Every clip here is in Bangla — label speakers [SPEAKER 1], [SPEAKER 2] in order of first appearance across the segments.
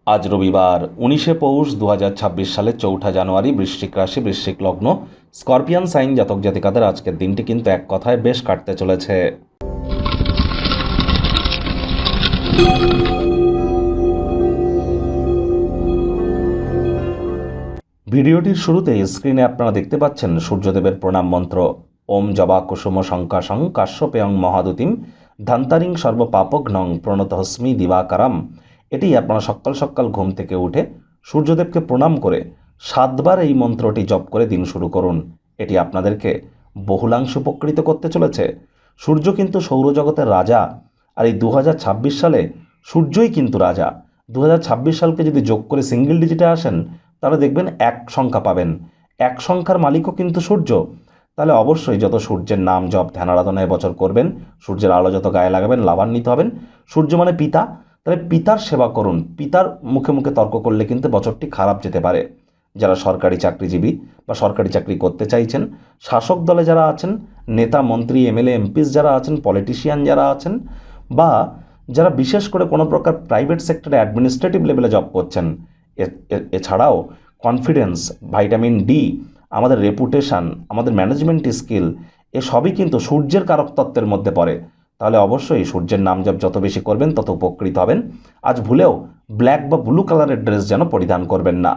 [SPEAKER 1] আজ রবিবার ১৯শে পৌষ ২০২৬ সালের ৪ঠা জানুয়ারি। বৃশ্চিক রাশি, বৃশ্চিক লগ্ন, স্করপিয়ান সাইন জাতক জাতিকাদের আজকের দিনটি কিন্তু এক কথায় বেশ কাটতে চলেছে। ভিডিওটির শুরুতে স্ক্রিনে আপনারা দেখতে পাচ্ছেন সূর্যদেবের প্রণাম মন্ত্র। ওম জবা কুসুম শঙ্কাশং কাশ্যপেয়ং মহাদুতিম ধান্তারিং সর্বপাপঘ্নং প্রণতহস্মি দিবাকারাম। এটি আপনারা সকাল সকাল ঘুম থেকে উঠে সূর্যদেবকে প্রণাম করে 7বার এই মন্ত্রটি জপ করে দিন শুরু করুন। এটি আপনাদেরকে বহুলাংশ উপকৃত করতে চলেছে। সূর্য কিন্তু সৌরজগতের রাজা, আর এই 2026 সালে সূর্যই কিন্তু রাজা। 2026 সালকে যদি যোগ করে সিঙ্গেল ডিজিটে আসেন তাহলে দেখবেন এক সংখ্যা পাবেন। এক সংখ্যার মালিকও কিন্তু সূর্য। তাহলে অবশ্যই যত সূর্যের নাম জপ ধ্যান আরাধনায় বছর করবেন, সূর্যের আলো যত গায়ে লাগাবেন, লাভান্বিত হবেন। সূর্য মানে পিতা, তাহলে পিতার সেবা করুন। পিতার মুখে মুখে তর্ক করলে কিন্তু বছরটি খারাপ যেতে পারে। যারা সরকারি চাকরিজীবী বা সরকারি চাকরি করতে চাইছেন, শাসক দলে যারা আছেন, নেতা মন্ত্রী এমএলএ এমপিস যারা আছেন, পলিটিশিয়ান যারা আছেন, বা যারা বিশেষ করে কোনো প্রকার প্রাইভেট সেক্টরে অ্যাডমিনিস্ট্রেটিভ লেভেলে জব করছেন, এছাড়াও কনফিডেন্স, ভাইটামিন ডি, আমাদের রেপুটেশন, আমাদের ম্যানেজমেন্ট স্কিল, এসবই কিন্তু সূর্যের কারকতত্ত্বের মধ্যে পড়ে। তাহলে অবশ্যই সূর্যের নাম জপ যত বেশি করবেন তত উপকৃত হবেন। আজ ভুলেও ব্ল্যাক বা ব্লু কালারের ড্রেস যেন পরিধান করবেন না।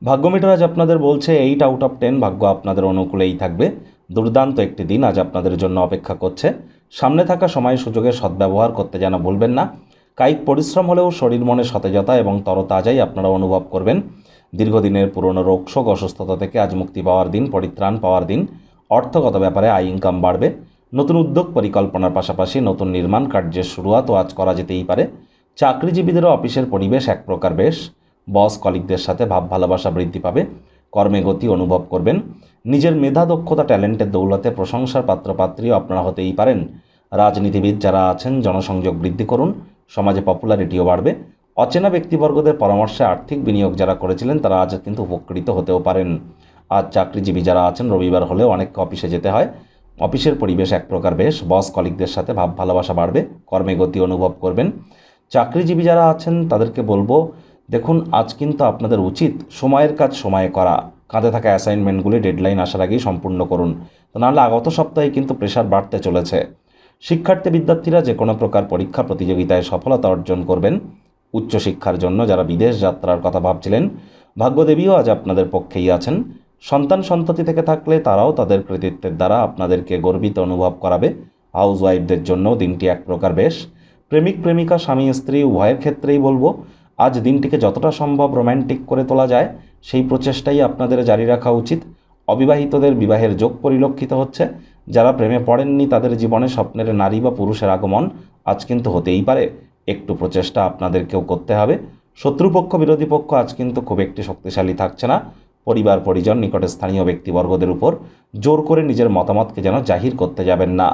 [SPEAKER 1] ভাগ্য মিটার আজ আপনাদের বলছে 8 আউট অফ 10 ভাগ্য আপনাদের অনুকূলেই থাকবে। দুর্দান্ত একটি দিন আজ আপনাদের জন্য অপেক্ষা করছে। সামনে থাকা সময় সুযোগের সদ্ব্যবহার করতে যেন ভুলবেন না। কায়িক পরিশ্রম হলেও শরীর মনে সতেজতা এবং তরতাজাই আপনারা অনুভব করবেন। দীর্ঘদিনের পুরনো রোগশোক অসুস্থতা থেকে আজ মুক্তি পাওয়ার দিন, পরিত্রাণ পাওয়ার দিন। অর্থগত ব্যাপারে আয় ইনকাম বাড়বে। নতুন উদ্যোগ পরিকল্পনার পাশাপাশি নতুন নির্মাণ কার্যের শুরুয়াতও আজ করা যেতেই পারে। চাকরিজীবীদেরও অফিসের পরিবেশ এক প্রকার বেশ। বস কলিগদের সাথে ভাব ভালোবাসা বৃদ্ধি পাবে। কর্মে গতি অনুভব করবেন। নিজের মেধা দক্ষতা ট্যালেন্টের দৌলতে প্রশংসার পাত্রপাত্রীও আপনারা হতেই পারেন। রাজনীতিবিদ যারা আছেন জনসংযোগ বৃদ্ধি করুন, সমাজে পপুলারিটিও বাড়বে। অচেনা ব্যক্তিবর্গদের পরামর্শে আর্থিক বিনিয়োগ যারা করেছিলেন তারা আজ কিন্তু উপকৃত হতেও পারেন। আজ চাকরিজীবী যারা আছেন রবিবার হলেও অনেককে অফিসে যেতে হয়। অফিসের পরিবেশ এক প্রকার বেশ। বস কলিগদের সাথে ভাব ভালোবাসা বাড়বে। কর্মে গতি অনুভব করবেন। চাকরিজীবী যারা আছেন তাদেরকে বলবো, দেখুন আজ কিন্তু আপনাদের উচিত সময়ের কাজ সময়ে করা। কাঁধে থাকা অ্যাসাইনমেন্টগুলি ডেডলাইন আসার আগেই সম্পূর্ণ করুন, তা নাহলে আগত সপ্তাহে কিন্তু প্রেশার বাড়তে চলেছে। শিক্ষার্থী বিদ্যার্থীরা যে কোনো প্রকার পরীক্ষা প্রতিযোগিতায় সফলতা অর্জন করবেন। উচ্চশিক্ষার জন্য যারা বিদেশ যাত্রার কথা ভাবছিলেন, ভাগ্যদেবীও আজ আপনাদের পক্ষেই আছেন। সন্তান সন্ততি থেকে থাকলে তারাও তাদের কৃতিত্বের দ্বারা আপনাদেরকে গর্বিত অনুভব করাবে। হাউস ওয়াইফদের জন্য দিনটি এক প্রকার বেশ। প্রেমিক প্রেমিকা, স্বামী স্ত্রী উভয়ের ক্ষেত্রেই বলবো আজ দিনটিকে যতটা সম্ভব রোম্যান্টিক করে তোলা যায় সেই প্রচেষ্টাই আপনাদের জারি রাখা উচিত। অবিবাহিতদের বিবাহের যোগ পরিলক্ষিত হচ্ছে। যারা প্রেমে পড়েননি তাদের জীবনে স্বপ্নের নারী বা পুরুষের আগমন আজ কিন্তু হতেই পারে। একটু প্রচেষ্টা আপনাদেরকেও করতে হবে। শত্রুপক্ষ বিরোধী পক্ষ আজ কিন্তু খুব একটি শক্তিশালী থাকছে না। পরিবার পরিজন নিকটে স্থানীয় ব্যক্তিবর্গদের উপর জোর করে নিজের মতামতকে যেন জাহির করতে যাবেন না।